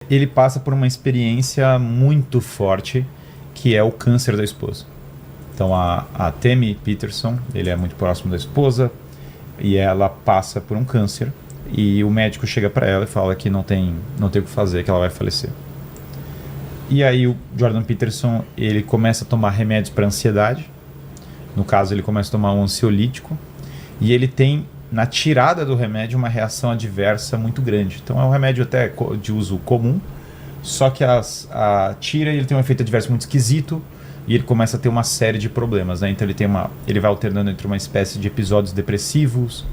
ele passa por uma experiência muito forte, que é o câncer da esposa. Então a Tammy Peterson, ele é muito próximo da esposa, e ela passa por um câncer, e o médico chega para ela e fala que não tem o que fazer, que ela vai falecer. E aí o Jordan Peterson, ele começa a tomar remédios para ansiedade. No caso, ele começa a tomar um ansiolítico, e ele tem, na tirada do remédio, uma reação adversa muito grande. Então é um remédio até de uso comum, só que a tira, ele tem um efeito adverso muito esquisito, e ele começa a ter uma série de problemas, né? Então ele vai alternando entre uma espécie de episódios depressivos,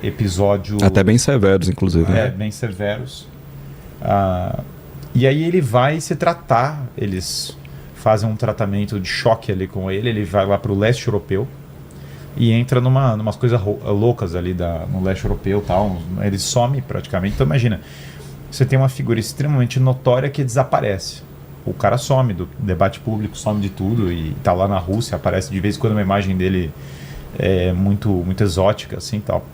episódios... Até bem severos, inclusive. Né? Bem severos. E aí ele vai se tratar, eles fazem um tratamento de choque ali com ele vai lá para o leste europeu e entra numas coisas loucas ali no leste europeu, tal. Ele some praticamente. Então imagina, você tem uma figura extremamente notória que desaparece. O cara some do debate público, some de tudo, e tá lá na Rússia, aparece de vez em quando uma imagem dele muito, muito exótica, assim, tal.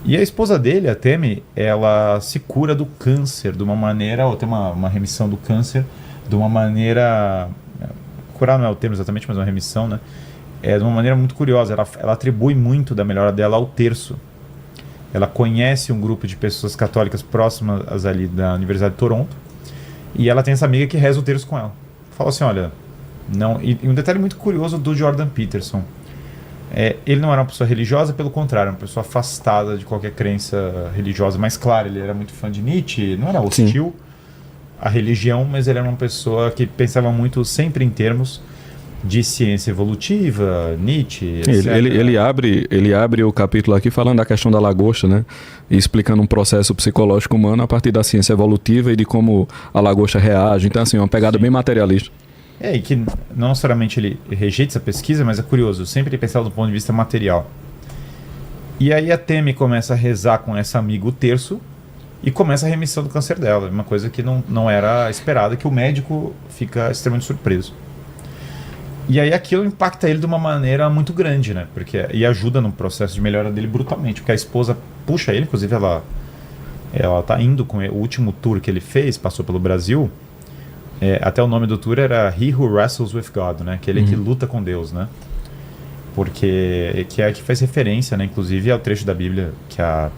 E a esposa dele, a Tammy, ela se cura do câncer de uma maneira, ou tem uma remissão do câncer de uma maneira... Curar não é o termo exatamente, mas uma remissão, né? De uma maneira muito curiosa. Ela atribui muito da melhora dela ao terço. Ela conhece um grupo de pessoas católicas próximas ali da Universidade de Toronto, e ela tem essa amiga que reza o terço com ela. Fala assim, olha... Não, e um detalhe muito curioso do Jordan Peterson. Ele não era uma pessoa religiosa, pelo contrário, uma pessoa afastada de qualquer crença religiosa. Mas claro, ele era muito fã de Nietzsche, não era hostil à religião, mas ele era uma pessoa que pensava muito sempre em termos de ciência evolutiva, Nietzsche, etc. Ele abre o capítulo aqui falando da questão da lagosta, né? E explicando um processo psicológico humano a partir da ciência evolutiva e de como a lagosta reage. Então, assim, uma pegada bem materialista. E que não necessariamente ele rejeita essa pesquisa, mas é curioso, sempre ele pensava do ponto de vista material. E aí a Tammy começa a rezar com essa amiga o terço e começa a remissão do câncer dela, uma coisa que não era esperada, que o médico fica extremamente surpreso. E aí aquilo impacta ele de uma maneira muito grande, né? E ajuda no processo de melhora dele brutalmente, porque a esposa puxa ele, inclusive ela tá indo com ele, o último tour que ele fez, passou pelo Brasil. Até o nome do tour era He Who Wrestles with God, né? Aquele que luta com Deus, né? Porque que faz referência, né? Inclusive ao trecho da Bíblia que há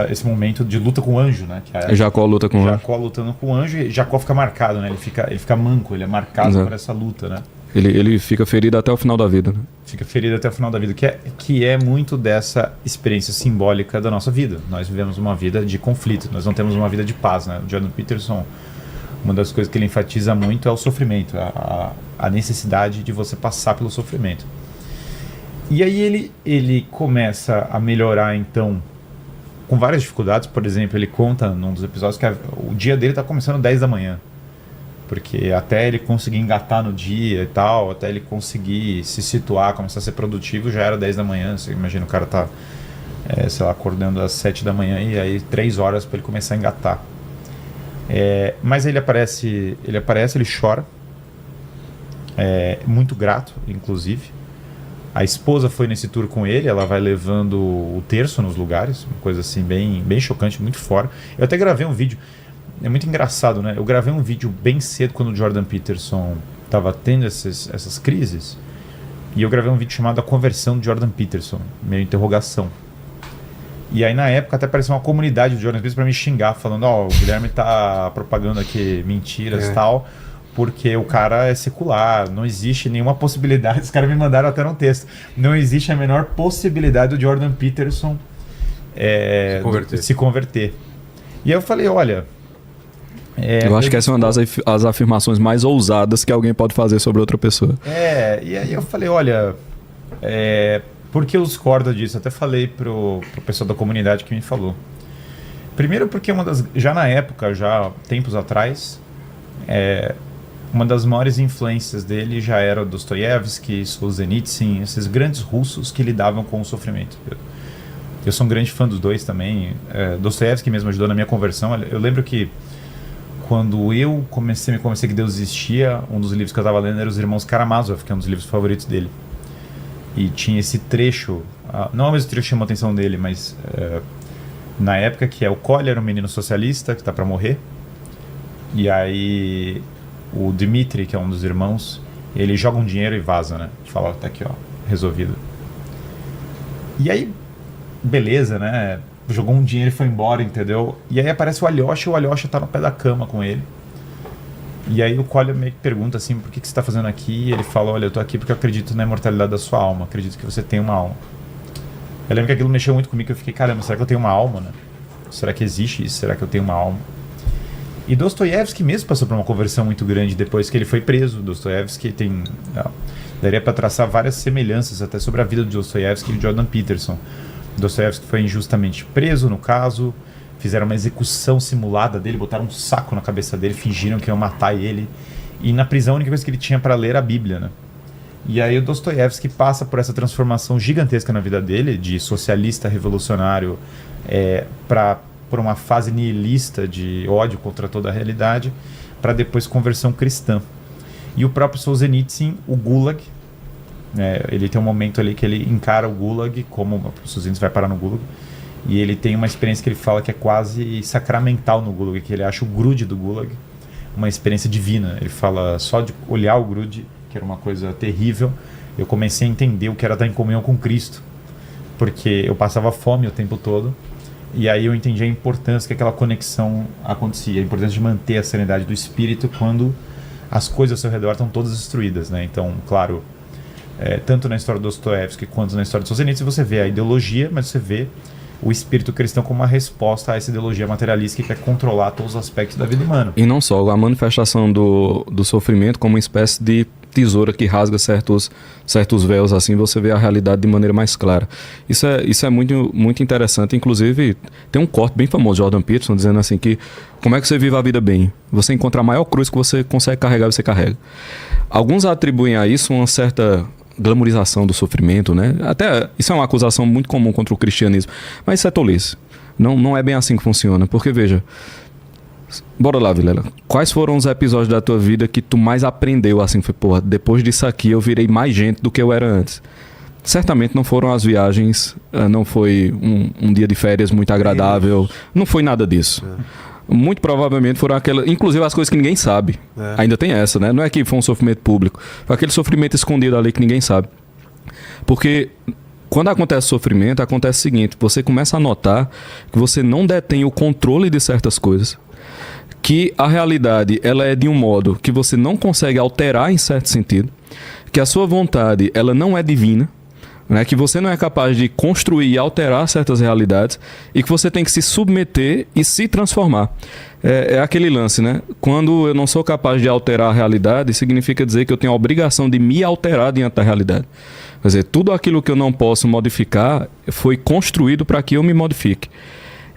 esse momento de luta com o anjo, né? Jacó luta com o anjo. Jacó lutando com o anjo, e Jacó fica marcado, né? Ele fica manco, ele é marcado por essa luta, né? Ele fica ferido até o final da vida, né? Fica ferido até o final da vida, que é muito dessa experiência simbólica da nossa vida. Nós vivemos uma vida de conflito, nós não temos uma vida de paz, né? O Jordan Peterson, uma das coisas que ele enfatiza muito é o sofrimento, a necessidade de você passar pelo sofrimento. E aí ele começa a melhorar, então, com várias dificuldades. Por exemplo, ele conta num dos episódios que o dia dele está começando 10 da manhã. Porque até ele conseguir engatar no dia e tal, até ele conseguir se situar, começar a ser produtivo, já era 10 da manhã. Você imagina, o cara tá, sei lá, acordando às 7 da manhã, e aí 3 horas para ele começar a engatar. Mas ele aparece, ele chora, muito grato, inclusive. A esposa foi nesse tour com ele, ela vai levando o terço nos lugares, uma coisa assim bem, bem chocante, muito fora. Eu até gravei um vídeo, é muito engraçado, né? Eu gravei um vídeo bem cedo quando o Jordan Peterson estava tendo essas crises, e eu gravei um vídeo chamado A Conversão de Jordan Peterson, meio interrogação. E aí na época até apareceu uma comunidade do Jordan Peterson para me xingar, falando, o Guilherme tá propagando aqui mentiras e tal, porque o cara é secular, não existe nenhuma possibilidade. Os caras me mandaram até no texto, não existe a menor possibilidade do Jordan Peterson se converter. E aí eu falei, olha... eu acho que essa é uma das afirmações mais ousadas que alguém pode fazer sobre outra pessoa. E aí eu falei, olha... por que eu discordo disso? Até falei pro pessoal da comunidade que me falou. Primeiro porque já na época, já tempos atrás, uma das maiores influências dele já era Dostoiévski, Solzhenitsyn, esses grandes russos que lidavam com o sofrimento. Eu sou um grande fã dos dois também. Dostoiévski mesmo ajudou na minha conversão. Eu lembro que quando eu me convenci que Deus existia, um dos livros que eu estava lendo era Os Irmãos Karamazov, que é um dos livros favoritos dele. E tinha esse trecho, não é o mesmo trecho que chamou a atenção dele, mas na época, que é o Collier, um menino socialista que tá para morrer. E aí o Dmitri, que é um dos irmãos, ele joga um dinheiro e vaza, né? Fala, tá aqui, ó, resolvido. E aí, beleza, né? Jogou um dinheiro e foi embora, entendeu? E aí aparece o Alyosha, e o Alyosha tá no pé da cama com ele. E aí o Collier meio que pergunta assim, por que você tá fazendo aqui? E ele fala, olha, eu tô aqui porque eu acredito na imortalidade da sua alma, acredito que você tem uma alma. Eu lembro que aquilo mexeu muito comigo, eu fiquei, caramba, será que eu tenho uma alma, né? Será que existe isso? Será que eu tenho uma alma? E Dostoiévski mesmo passou por uma conversão muito grande depois que ele foi preso. Dostoiévski tem... daria para traçar várias semelhanças até sobre a vida de Dostoiévski e de Jordan Peterson. Dostoiévski foi injustamente preso, no caso, fizeram uma execução simulada dele, botaram um saco na cabeça dele, fingiram que iam matar ele. E na prisão a única coisa que ele tinha para ler era a Bíblia, né? E aí o Dostoiévski passa por essa transformação gigantesca na vida dele, de socialista revolucionário por uma fase nihilista de ódio contra toda a realidade, para depois conversão cristã. E o próprio Solzhenitsyn, o Gulag, ele tem um momento ali que ele encara o Gulag, como o Solzhenitsyn vai parar no Gulag, e ele tem uma experiência que ele fala que é quase sacramental no Gulag, que ele acha o grude do Gulag uma experiência divina. Ele fala, só de olhar o grude, que era uma coisa terrível, eu comecei a entender o que era estar em comunhão com Cristo, porque eu passava fome o tempo todo. E aí eu entendi a importância que aquela conexão acontecia, a importância de manter a serenidade do espírito quando as coisas ao seu redor estão todas destruídas, né? Então, claro, tanto na história do Dostoiévski quanto na história de Solzhenitsyn, você vê a ideologia, mas você vê o espírito cristão como uma resposta a essa ideologia materialista que quer controlar todos os aspectos da vida humana. E não só, a manifestação do sofrimento como uma espécie de tesoura que rasga certos véus, assim você vê a realidade de maneira mais clara. Isso é muito, muito interessante. Inclusive, tem um corte bem famoso de Jordan Peterson dizendo assim que como é que você vive a vida bem? Você encontra a maior cruz que você consegue carregar, você carrega. Alguns atribuem a isso uma certa glamorização do sofrimento, né? Até isso é uma acusação muito comum contra o cristianismo, mas isso é tolice. Não é bem assim que funciona, porque veja, bora lá, Vilela, quais foram os episódios da tua vida que tu mais aprendeu assim, foi, porra, depois disso aqui eu virei mais gente do que eu era antes? Certamente não foram as viagens, não foi um dia de férias muito agradável, não foi nada disso. Muito provavelmente foram aquelas, inclusive as coisas que ninguém sabe. Ainda tem essa, né? Não é que foi um sofrimento público, foi aquele sofrimento escondido ali que ninguém sabe. Porque quando acontece sofrimento, acontece o seguinte, você começa a notar que você não detém o controle de certas coisas, que a realidade ela é de um modo que você não consegue alterar em certo sentido, que a sua vontade ela não é divina, né? Que você não é capaz de construir e alterar certas realidades e que você tem que se submeter e se transformar. É aquele lance, né? Quando eu não sou capaz de alterar a realidade, significa dizer que eu tenho a obrigação de me alterar diante da realidade. Quer dizer, tudo aquilo que eu não posso modificar foi construído para que eu me modifique.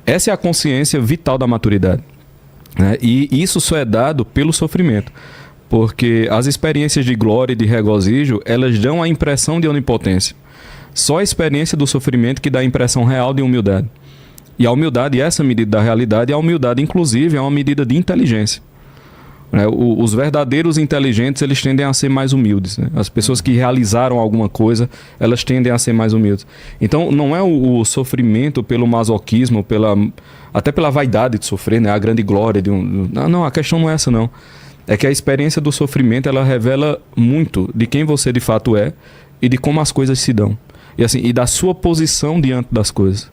Essa é a consciência vital da maturidade, né? E isso só é dado pelo sofrimento. Porque as experiências de glória e de regozijo, elas dão a impressão de onipotência. Só a experiência do sofrimento que dá a impressão real de humildade. E a humildade é essa medida da realidade, e a humildade, inclusive, é uma medida de inteligência. Os verdadeiros inteligentes, eles tendem a ser mais humildes, né? As pessoas que realizaram alguma coisa, elas tendem a ser mais humildes. Então, não é o sofrimento pelo masoquismo, até pela vaidade de sofrer, né? A grande glória de um... Não, a questão não é essa, não. É que a experiência do sofrimento, ela revela muito de quem você de fato é e de como as coisas se dão. E da sua posição diante das coisas.